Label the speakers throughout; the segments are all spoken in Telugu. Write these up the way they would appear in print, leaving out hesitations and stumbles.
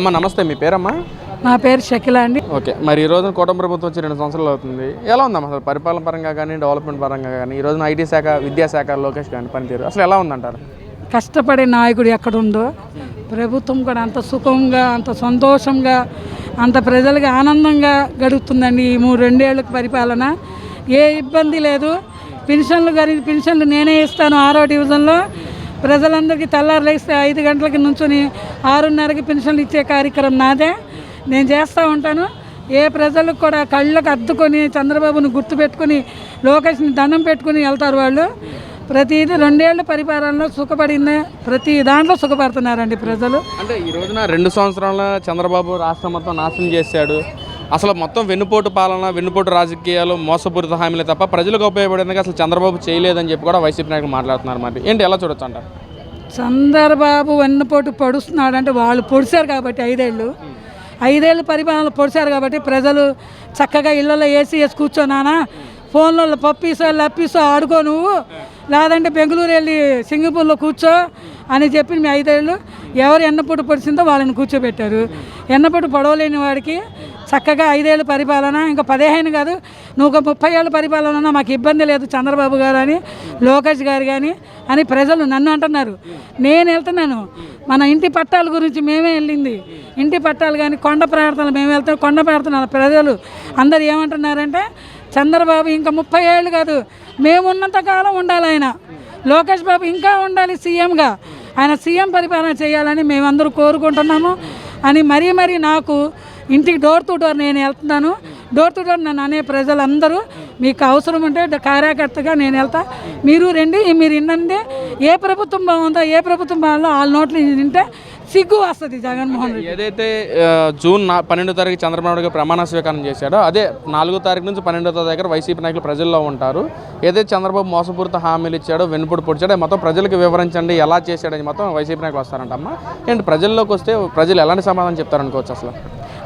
Speaker 1: అమ్మ నమస్తే, మీ పేరమ్మా?
Speaker 2: నా పేరు షకిల అండి.
Speaker 1: ఓకే, మరి ఈ రోజున కూటమి ప్రభుత్వం వచ్చి 2 సంవత్సరాలు అవుతుంది. ఎలా ఉందమ్మా అసలు పరిపాలన పరంగా కానీ, డెవలప్మెంట్ పరంగా కానీ, ఈ రోజున ఐటీ శాఖ, విద్యాశాఖ, లోకేష్ కానీ పనితీరు అసలు ఎలా ఉందంటారు?
Speaker 2: కష్టపడే నాయకుడు ఎక్కడుందో ప్రభుత్వం కూడా అంత సుఖంగా, అంత సంతోషంగా, అంత ప్రజలకి ఆనందంగా గడుపుతుందండి. ఈ 2 ఏళ్ళకి పరిపాలన ఏ ఇబ్బంది లేదు. పెన్షన్లు నేనే ఇస్తాను. 6వ డివిజన్లో ప్రజలందరికీ తెల్లారు లేస్తే 5 గంటలకి నుంచుని 6:30కి పెన్షన్లు ఇచ్చే కార్యక్రమం నాదే. నేను చేస్తూ ఉంటాను. ఏ ప్రజలకు కూడా కళ్ళకు అద్దుకొని చంద్రబాబును గుర్తుపెట్టుకుని లోకేష్ని దండం పెట్టుకుని వెళ్తారు వాళ్ళు. ప్రతిదీ 2 ఏళ్ల పరిపాలనలో సుఖపడిందే, ప్రతి దాంట్లో సుఖపడుతున్నారండి ప్రజలు.
Speaker 1: అంటే ఈ రోజున 2 సంవత్సరాల చంద్రబాబు రాష్ట్రం మొత్తం నాశనం చేశాడు. అసలు మొత్తం వెన్నుపోటు పాలన, వెన్నుపోటు రాజకీయాలు, మోసపూరిత హామీలే తప్ప ప్రజలకు ఉపయోగపడేందుకు అసలు చంద్రబాబు చేయలేదని చెప్పి కూడా వైసీపీ నాయకులు మాట్లాడుతున్నారు. మరి ఏంటి, ఎలా చూడొచ్చు అంటారు?
Speaker 2: చంద్రబాబు వెన్నుపోటు పొడుస్తున్నాడు అంటే వాళ్ళు పొడిచారు కాబట్టి 5 ఏళ్ళు పరిపాలనలు పొడిచారు కాబట్టి ప్రజలు చక్కగా ఇళ్లలో ఏసీ వేసి కూర్చోనానా, ఫోన్లలో పప్పీసో లప్పీసో ఆడుకో నువ్వు, లేదంటే బెంగళూరు వెళ్ళి సింగపూర్లో కూర్చో అని చెప్పి మీ 5 ఏళ్ళు ఎవరు ఎన్నపూట పొడిచిందో వాళ్ళని కూర్చోబెట్టారు. ఎన్నపూట పొడవలేని వాడికి చక్కగా 5 ఏళ్ళు పరిపాలన, ఇంకా 15 కాదు, నువ్వు ఒక 30 ఏళ్ళ పరిపాలన మాకు ఇబ్బంది లేదు చంద్రబాబు గారు అని, లోకేష్ గారు కానీ అని ప్రజలు నన్ను అంటున్నారు. నేను వెళ్తున్నాను. మన ఇంటి పట్టాల గురించి మేమే వెళ్ళింది. ఇంటి పట్టాలు కానీ కొండ ప్రార్థనలు మేము వెళ్తాం. కొండ ప్రార్థనలు ప్రజలు అందరు ఏమంటున్నారంటే చంద్రబాబు ఇంకా 30 ఏళ్ళు కాదు, మేము ఉన్నంతకాలం ఉండాలి ఆయన. లోకేష్ బాబు ఇంకా ఉండాలి సీఎంగా, ఆయన సీఎం పరిపాలన చేయాలని మేమందరూ కోరుకుంటున్నాము అని మరీ నాకు ఇంటికి డోర్ టు డోర్ నేను వెళ్తున్నాను. డోర్ టు డోర్ నన్ను అనే ప్రజలందరూ మీకు అవసరం ఉంటే కార్యకర్తగా నేను వెళ్తా, మీరు రండి, మీరు వినండి. ఏ ప్రభుత్వం బాగుందో, ఏ ప్రభుత్వం బాగుందో వాళ్ళ నోట్లు వింటే సిగ్గు వస్తుంది. జగన్మోహన్ రెడ్డి
Speaker 1: ఏదైతే జూన్ 12వ తారీఖు చంద్రబాబు నాయుడు ప్రమాణ స్వీకారం చేశాడో అదే 4వ తారీఖు నుంచి 12వ తారీఖు వైసీపీ నాయకులు ప్రజల్లో ఉంటారు. ఏదైతే చంద్రబాబు మోసపూరిత హామీలు ఇచ్చాడో, వెన్నుపోటు పొడిచాడో మొత్తం ప్రజలకు వివరించండి, ఎలా చేశాడని మొత్తం వైసీపీ నాయకులు వస్తారంటమ్మా. ఏంటి, ప్రజల్లోకి వస్తే ప్రజలు ఎలాంటి సమాధానం చెప్తారనుకోవచ్చు? అసలు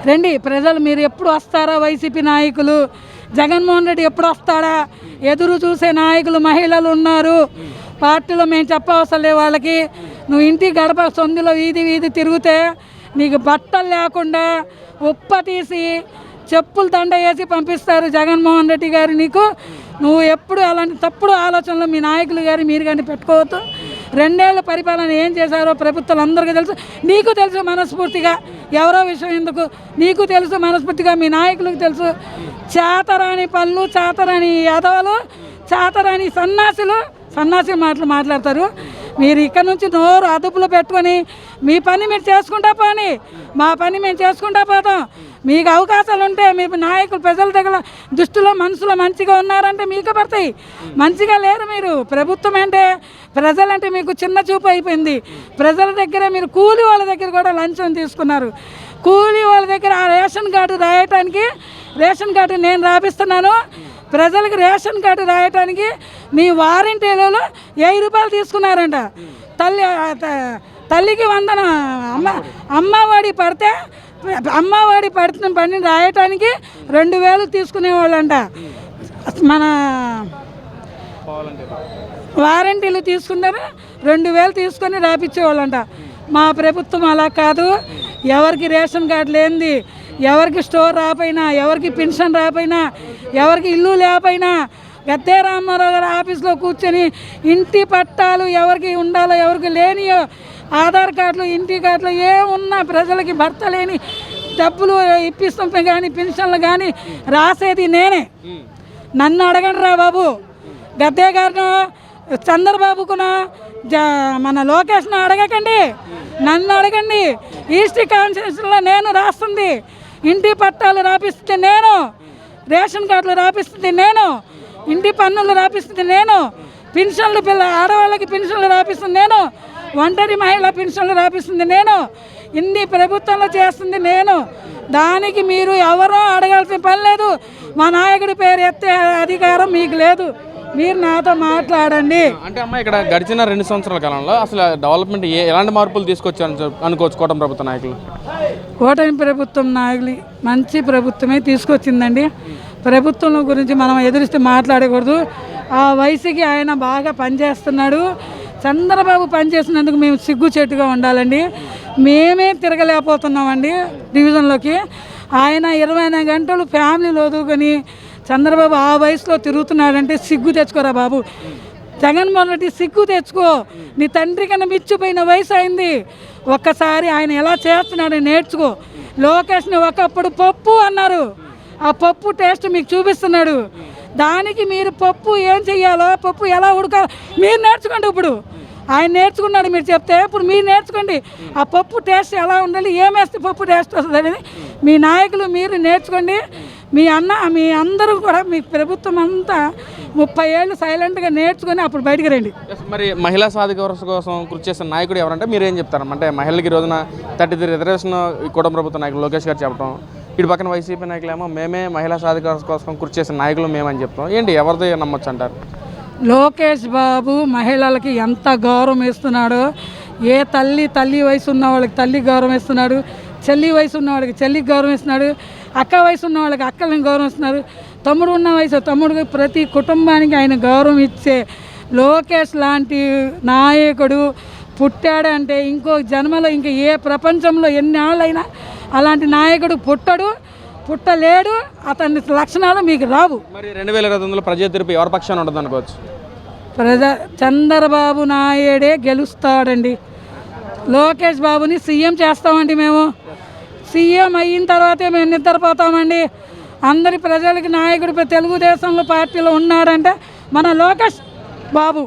Speaker 2: రండి ప్రజలు, మీరు ఎప్పుడు వస్తారా? వైసీపీ నాయకులు జగన్మోహన్ రెడ్డి ఎప్పుడు వస్తాడా ఎదురు చూసే నాయకులు మహిళలు ఉన్నారు పార్టీలో. మేము చెప్పవసరం లే వాళ్ళకి. నువ్వు ఇంటి గడప సొందులో వీధి తిరిగితే నీకు బట్టలు లేకుండా ఉప్ప తీసి చెప్పులు దండ వేసి పంపిస్తారు జగన్మోహన్ రెడ్డి గారు నీకు. నువ్వు ఎప్పుడు అలాంటి తప్పుడు ఆలోచనలు మీ నాయకులు గారు మీరు కానీ పెట్టుకోవద్దు. 2 ఏళ్ల పరిపాలన ఏం చేశారో ప్రభుత్వాలు అందరికీ తెలుసు, నీకు తెలుసు మనస్ఫూర్తిగా. ఎవరో విషయం ఎందుకు, నీకు తెలుసు మనస్ఫూర్తిగా, మీ నాయకులకు తెలుసు. చేతరాని పనులు, చేతరాని యాదవులు, చేతరాని సన్నాసి మాటలు మాట్లాడతారు. మీరు ఇక్కడ నుంచి నోరు అదుపులో పెట్టుకొని మీ పని మీరు చేసుకుంటా పోని, మా పని మేము చేసుకుంటా పోతాం. మీకు అవకాశాలు ఉంటే మీ నాయకులు ప్రజల దగ్గర దృష్టిలో మనసులో మంచిగా ఉన్నారంటే మీకు పడతాయి. మంచిగా లేరు మీరు. ప్రభుత్వం అంటే ప్రజలంటే మీకు చిన్న చూపు అయిపోయింది. ప్రజల దగ్గర మీరు కూలి వాళ్ళ దగ్గర కూడా లంచం తీసుకున్నారు. కూలి వాళ్ళ దగ్గర ఆ రేషన్ కార్డు రాయటానికి, రేషన్ కార్డు నేను రాపిస్తున్నాను ప్రజలకు, రేషన్ కార్డు రాయటానికి మీ వారంటీలలో 1000 రూపాయలు తీసుకున్నారంట. తల్లికి వందన అమ్మఒడి పడితే అమ్మఒడి పడిన రాయటానికి 2000 తీసుకునేవాళ్ళంట. మన వారంటీలు తీసుకున్నారు, 2000 తీసుకొని రాపించేవాళ్ళంట. మా ప్రభుత్వం అలా కాదు. ఎవరికి రేషన్ కార్డు లేనిది, ఎవరికి స్టోర్ రాపోయినా, ఎవరికి పెన్షన్ రాపోయినా, ఎవరికి ఇల్లు లేకపోయినా గద్దే రామారావు గారి ఆఫీస్లో కూర్చొని ఇంటి పట్టాలు ఎవరికి ఉండాలో, ఎవరికి లేనియో ఆధార్ కార్డులు, ఇంటి కార్డులు ఏమున్నా ప్రజలకి భర్త లేని డబ్బులు ఇప్పిస్తుంటే కానీ పెన్షన్లు కానీ రాసేది నేనే. నన్ను అడగండి రా బాబు. గద్దే గారిను, చంద్రబాబుకును, మన లోకేష్ను అడగకండి, నన్ను అడగండి. ఈస్ట్ కాన్స్టిట్యూషన్లో నేను రాస్తుంది. ఇంటి పట్టాలు రాపిస్తుంది నేను, రేషన్ కార్డులు రాపిస్తుంది నేను, ఇంటి పన్నులు రాపిస్తుంది నేను, పెన్షన్లు ఆడవాళ్ళకి పెన్షన్లు రాపిస్తుంది నేను, ఒంటరి మహిళ పెన్షన్లు రాపిస్తుంది నేను. ఇన్ని ప్రభుత్వంలో చేస్తుంది నేను. దానికి మీరు ఎవరో అడగాల్సిన పని లేదు. మా నాయకుడి పేరు ఎత్తే అధికారం మీకు లేదు. మీరు నాతో మాట్లాడండి.
Speaker 1: అంటే అమ్మ, ఇక్కడ గడిచిన 2 సంవత్సరాల కాలంలో అసలు డెవలప్మెంట్ ఎలాంటి మార్పులు తీసుకొచ్చారని అనుకోవచ్చు కూటమి ప్రభుత్వ నాయకులు?
Speaker 2: కూటమి ప్రభుత్వం నాయకులు మంచి ప్రభుత్వమే తీసుకొచ్చిందండి. ప్రభుత్వం గురించి మనం ఎదురిస్తే మాట్లాడకూడదు. ఆ వయసుకి ఆయన బాగా పనిచేస్తున్నాడు. చంద్రబాబు పనిచేసినందుకు మేము సిగ్గుచేటుగా ఉండాలండి. మేమే తిరగలేకపోతున్నామండి డివిజన్లోకి. ఆయన 24 గంటలు ఫ్యామిలీలు వదులుకొని చంద్రబాబు ఆ వయసులో తిరుగుతున్నాడంటే సిగ్గు తెచ్చుకోరా బాబు. జగన్మోహన్ రెడ్డి సిగ్గు తెచ్చుకో. నీ తండ్రి కన్నా మిచ్చిపోయిన వయసు అయింది. ఒక్కసారి ఆయన ఎలా చేస్తున్నాడో నేర్చుకో. లోకేష్ని ఒకప్పుడు పప్పు అన్నారు, ఆ పప్పు టేస్ట్ మీకు చూపిస్తున్నాడు. దానికి మీరు పప్పు ఏం చెయ్యాలో, పప్పు ఎలా ఉడకాలో మీరు నేర్చుకోండి. ఇప్పుడు ఆయన నేర్చుకున్నాడు, మీరు చెప్తే ఇప్పుడు మీరు నేర్చుకోండి. ఆ పప్పు టేస్ట్ ఎలా ఉండాలి, ఏమేస్తే పప్పు టేస్ట్ వస్తుంది అనేది మీ నాయకులు మీరు నేర్చుకోండి. మీ అందరూ కూడా మీ ప్రభుత్వం అంతా 30 ఏళ్ళు సైలెంట్గా నేర్చుకొని అప్పుడు బయటికి రండి.
Speaker 1: మరి మహిళా సాధికారత కోసం కృషి చేసిన నాయకుడు ఎవరంటే మీరు ఏం చెప్తారు? అంటే మహిళలకి ఈ రోజున 33 రిజర్వేషన్ కూటమి ప్రభుత్వ నాయకులు లోకేష్ గారు చెప్పడం, ఇటు పక్కన వైసీపీ నాయకులేమో మేమే మహిళా సాధికారత కోసం కృషి చేసిన నాయకులు మేమని చెప్తాం. ఏంటి ఎవరిది నమ్మొచ్చు అంటారు?
Speaker 2: లోకేష్ బాబు మహిళలకి ఎంత గౌరవం ఇస్తున్నాడో, ఏ తల్లి వయసు ఉన్న వాళ్ళకి తల్లి గౌరవం ఇస్తున్నాడు, చెల్లి వయసు ఉన్న వాళ్ళకి చెల్లికి గౌరవం ఇస్తున్నాడు, అక్క వయసు ఉన్న వాళ్ళకి అక్కలని గౌరవం ఇస్తున్నారు, తమ్ముడు ఉన్న వయసు తమ్ముడికి ప్రతి కుటుంబానికి ఆయన గౌరవం ఇచ్చే లోకేష్ లాంటి నాయకుడు పుట్టాడంటే ఇంకో జన్మలో ఇంకా ఏ ప్రపంచంలో ఎన్ని ఏళ్ళైనా అలాంటి నాయకుడు పుట్టలేడు. అతని లక్షణాలు మీకు రావు.
Speaker 1: మరి 2029లో ప్రజా తీర్పు ఎవరి పక్షాన ఉంటుంది అనుకోవచ్చు?
Speaker 2: చంద్రబాబు నాయుడే గెలుస్తాడండి. లోకేష్ బాబుని సీఎం చేస్తామండి. మేము సీఎం అయిన తర్వాతే మేము నిద్రపోతామండి. అందరి ప్రజలకి నాయకుడు తెలుగుదేశంలో పార్టీలో ఉన్నాడంటే మన లోకేష్ బాబు.